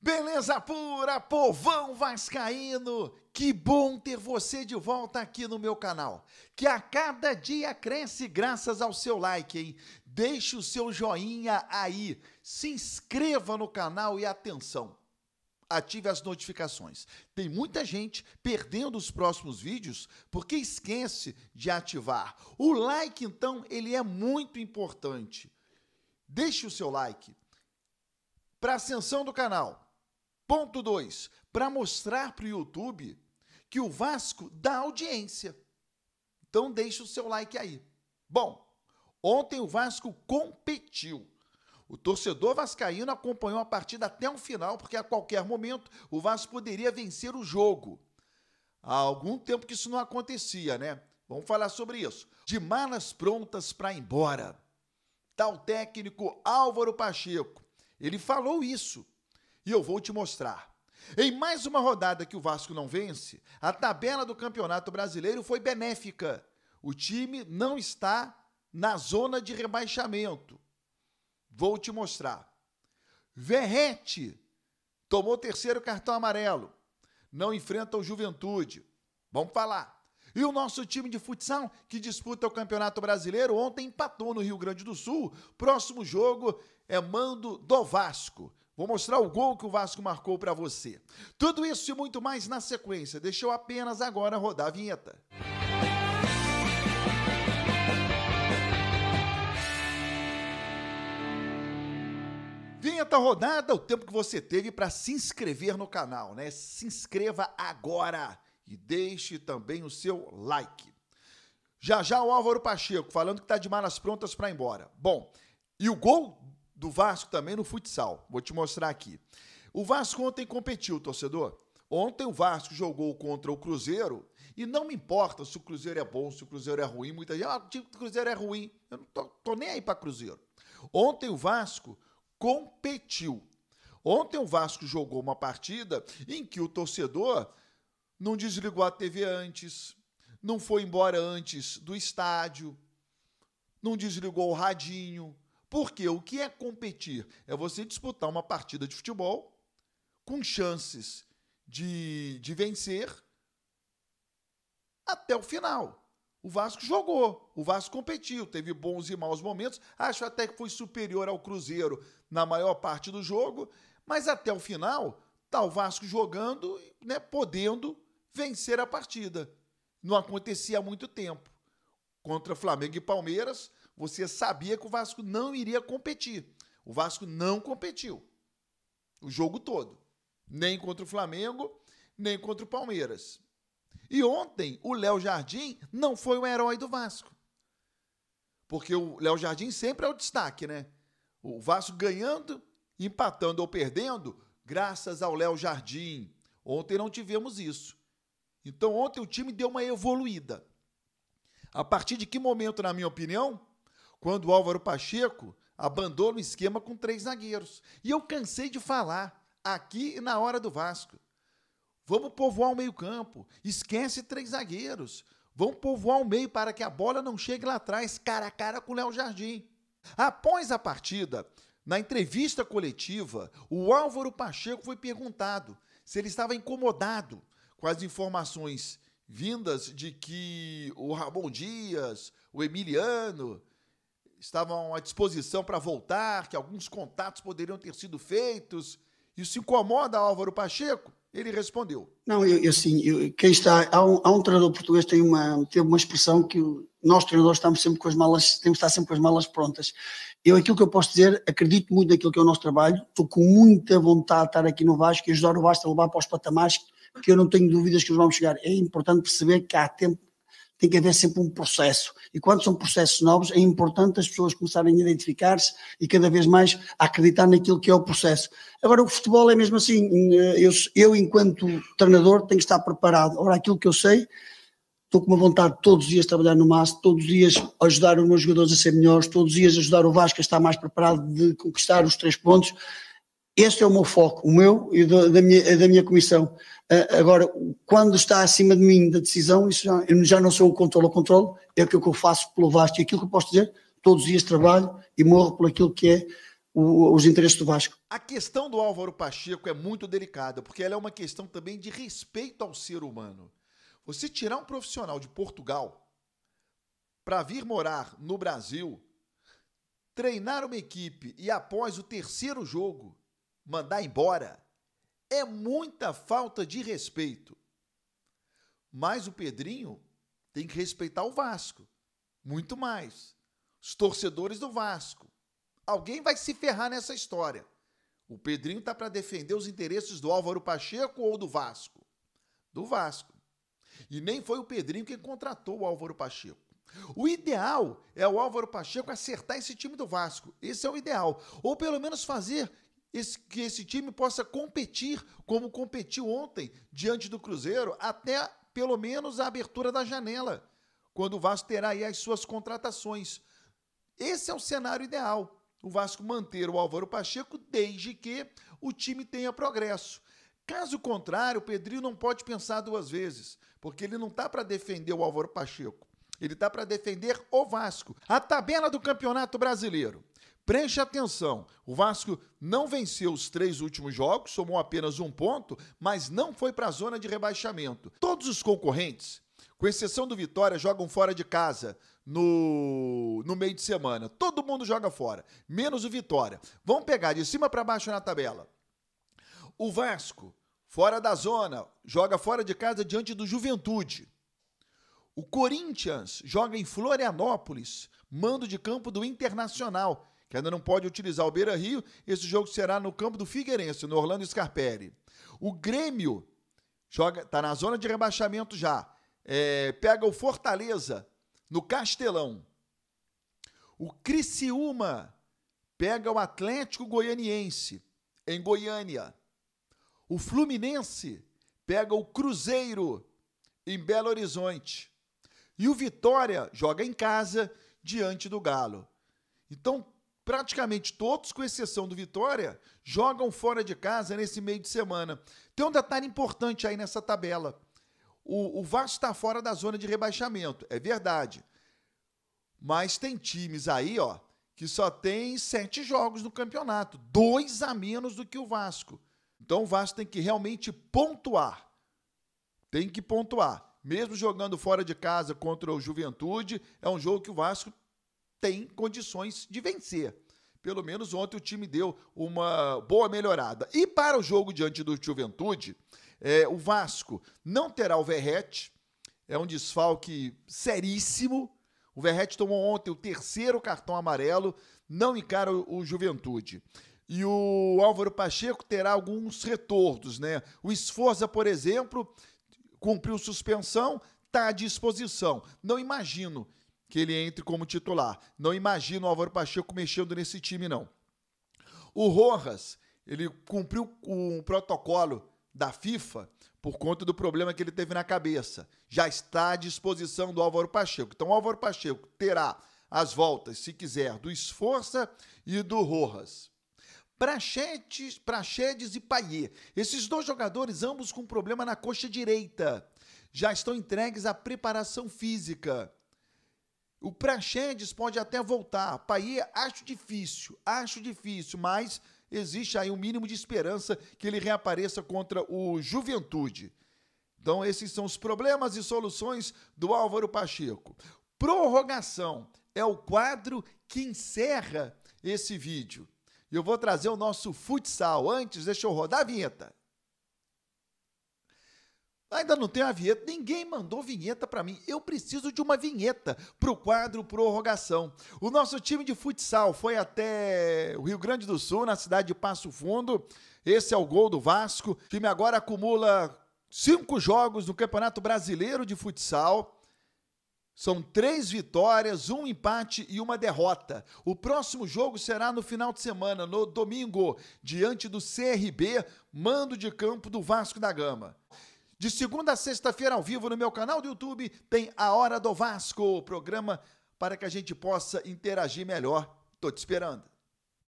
Beleza pura, povão vascaíno! Que bom ter você de volta aqui no meu canal, que a cada dia cresce graças ao seu like, hein? Deixe o seu joinha aí, se inscreva no canal e atenção, ative as notificações. Tem muita gente perdendo os próximos vídeos porque esquece de ativar. O like, então, ele é muito importante. Deixe o seu like para ascensão do canal. Ponto 2, para mostrar para o YouTube que o Vasco dá audiência. Então deixe o seu like aí. Bom, ontem o Vasco competiu. O torcedor vascaíno acompanhou a partida até o final, porque a qualquer momento o Vasco poderia vencer o jogo. Há algum tempo que isso não acontecia, né? Vamos falar sobre isso. De malas prontas para ir embora. Tá o técnico Álvaro Pacheco. Ele falou isso. E eu vou te mostrar. Em mais uma rodada que o Vasco não vence, a tabela do Campeonato Brasileiro foi benéfica. O time não está na zona de rebaixamento. Vou te mostrar. Verratti tomou o terceiro cartão amarelo. Não enfrenta o Juventude. Vamos falar. E o nosso time de futsal, que disputa o Campeonato Brasileiro, ontem empatou no Rio Grande do Sul. Próximo jogo é mando do Vasco. Vou mostrar o gol que o Vasco marcou para você. Tudo isso e muito mais na sequência. Deixa eu apenas agora rodar a vinheta. Vinheta rodada, o tempo que você teve para se inscrever no canal, né? Se inscreva agora e deixe também o seu like. Já já o Álvaro Pacheco falando que tá de malas prontas para ir embora. Bom, e o gol do Vasco também no futsal. Vou te mostrar aqui. O Vasco ontem competiu, torcedor. Ontem o Vasco jogou contra o Cruzeiro e não me importa se o Cruzeiro é bom, se o Cruzeiro é ruim. Muita gente, o time do Cruzeiro é ruim. Eu não tô nem aí para Cruzeiro. Ontem o Vasco competiu. Ontem o Vasco jogou uma partida em que o torcedor não desligou a TV antes, não foi embora antes do estádio, não desligou o radinho. Porque o que é competir? É você disputar uma partida de futebol com chances de vencer até o final. O Vasco jogou, o Vasco competiu, teve bons e maus momentos, acho até que foi superior ao Cruzeiro na maior parte do jogo, mas até o final está o Vasco jogando, né, podendo vencer a partida. Não acontecia há muito tempo. Contra Flamengo e Palmeiras, você sabia que o Vasco não iria competir. O Vasco não competiu o jogo todo. Nem contra o Flamengo, nem contra o Palmeiras. E ontem, o Léo Jardim não foi o herói do Vasco. Porque o Léo Jardim sempre é o destaque, né? O Vasco ganhando, empatando ou perdendo, graças ao Léo Jardim. Ontem não tivemos isso. Então, ontem o time deu uma evoluída. A partir de que momento, na minha opinião? Quando o Álvaro Pacheco abandona o esquema com 3 zagueiros. E eu cansei de falar aqui na hora do Vasco. Vamos povoar o meio-campo. Esquece 3 zagueiros. Vamos povoar o meio para que a bola não chegue lá atrás, cara a cara com o Léo Jardim. Após a partida, na entrevista coletiva, o Álvaro Pacheco foi perguntado se ele estava incomodado com as informações vindas de que o Ramon Dias, o Emiliano, estavam à disposição para voltar, que alguns contatos poderiam ter sido feitos. Isso incomoda Álvaro Pacheco? Ele respondeu. Não, quem está, há um treinador português que teve uma expressão que nós treinadores estamos sempre com as malas, temos de estar sempre com as malas prontas. Aquilo que eu posso dizer, acredito muito naquilo que é o nosso trabalho, estou com muita vontade de estar aqui no Vasco e ajudar o Vasco a levar para os patamares que eu não tenho dúvidas que eles vão chegar. É importante perceber que há tempo, tem que haver sempre um processo. E quando são processos novos, é importante as pessoas começarem a identificar-se e cada vez mais a acreditar naquilo que é o processo. Agora, o futebol é mesmo assim. Eu enquanto treinador, tenho que estar preparado. Agora, aquilo que eu sei, estou com uma vontade de todos os dias trabalhar no máximo, todos os dias ajudar os meus jogadores a ser melhores, todos os dias ajudar o Vasco a estar mais preparado de conquistar os 3 pontos. Este é o meu foco, o meu e da minha comissão. Agora, quando está acima de mim da decisão, isso eu já não sou o controle, é aquilo que eu faço pelo Vasco. E aquilo que eu posso dizer, todos os dias trabalho e morro por aquilo que é os interesses do Vasco. A questão do Álvaro Pacheco é muito delicada, porque ela é uma questão também de respeito ao ser humano. Você tirar um profissional de Portugal para vir morar no Brasil, treinar uma equipe e após o terceiro jogo mandar embora, é muita falta de respeito. Mas o Pedrinho tem que respeitar o Vasco, muito mais. Os torcedores do Vasco. Alguém vai se ferrar nessa história. O Pedrinho está para defender os interesses do Álvaro Pacheco ou do Vasco? Do Vasco. E nem foi o Pedrinho quem contratou o Álvaro Pacheco. O ideal é o Álvaro Pacheco acertar esse time do Vasco. Esse é o ideal. Ou pelo menos fazer que esse time possa competir como competiu ontem diante do Cruzeiro até pelo menos a abertura da janela, quando o Vasco terá aí as suas contratações. Esse é o cenário ideal. O Vasco manter o Álvaro Pacheco desde que o time tenha progresso. Caso contrário, o Pedrinho não pode pensar duas vezes, porque ele não está para defender o Álvaro Pacheco. Ele está para defender o Vasco. A tabela do Campeonato Brasileiro. Preste atenção, o Vasco não venceu os 3 últimos jogos, somou apenas 1 ponto, mas não foi para a zona de rebaixamento. Todos os concorrentes, com exceção do Vitória, jogam fora de casa no meio de semana. Todo mundo joga fora, menos o Vitória. Vamos pegar de cima para baixo na tabela. O Vasco, fora da zona, joga fora de casa diante do Juventude. O Corinthians joga em Florianópolis, mando de campo do Internacional, que ainda não pode utilizar o Beira-Rio. Esse jogo será no campo do Figueirense, no Orlando Scarpelli. O Grêmio está na zona de rebaixamento já. Pega o Fortaleza no Castelão. O Criciúma pega o Atlético Goianiense em Goiânia. O Fluminense pega o Cruzeiro em Belo Horizonte. E o Vitória joga em casa diante do Galo. Então, praticamente todos, com exceção do Vitória, jogam fora de casa nesse meio de semana. Tem um detalhe importante aí nessa tabela. O Vasco está fora da zona de rebaixamento, é verdade. Mas tem times aí, ó, que só tem 7 jogos no campeonato, 2 a menos do que o Vasco. Então o Vasco tem que realmente pontuar. Tem que pontuar. Mesmo jogando fora de casa contra o Juventude, é um jogo que o Vasco tem condições de vencer. Pelo menos ontem o time deu uma boa melhorada. E para o jogo diante do Juventude, o Vasco não terá o Verratti, é um desfalque seríssimo. O Verratti tomou ontem o 3º cartão amarelo, não encara o Juventude. E o Álvaro Pacheco terá alguns retornos, né? O Sforza, por exemplo, cumpriu suspensão, está à disposição. Não imagino que ele entre como titular. Não imagino o Álvaro Pacheco mexendo nesse time, não. O Rojas, ele cumpriu um protocolo da FIFA por conta do problema que ele teve na cabeça. Já está à disposição do Álvaro Pacheco. Então, o Álvaro Pacheco terá as voltas, se quiser, do Sforza e do Rojas. Praxedes e Payet. Esses 2 jogadores, ambos com problema na coxa direita, já estão entregues à preparação física. O Praxedes pode até voltar. Payet, acho difícil, mas existe aí um mínimo de esperança que ele reapareça contra o Juventude. Então, esses são os problemas e soluções do Álvaro Pacheco. Prorrogação é o quadro que encerra esse vídeo. E eu vou trazer o nosso futsal. Antes, deixa eu rodar a vinheta. Ainda não tem a vinheta, ninguém mandou vinheta para mim. Eu preciso de uma vinheta para o quadro prorrogação. O nosso time de futsal foi até o Rio Grande do Sul, na cidade de Passo Fundo. Esse é o gol do Vasco. O time agora acumula 5 jogos no Campeonato Brasileiro de Futsal. São 3 vitórias, 1 empate e 1 derrota. O próximo jogo será no final de semana, no domingo, diante do CRB, mando de campo do Vasco da Gama. De segunda a sexta-feira, ao vivo, no meu canal do YouTube, tem A Hora do Vasco, programa para que a gente possa interagir melhor. Tô te esperando.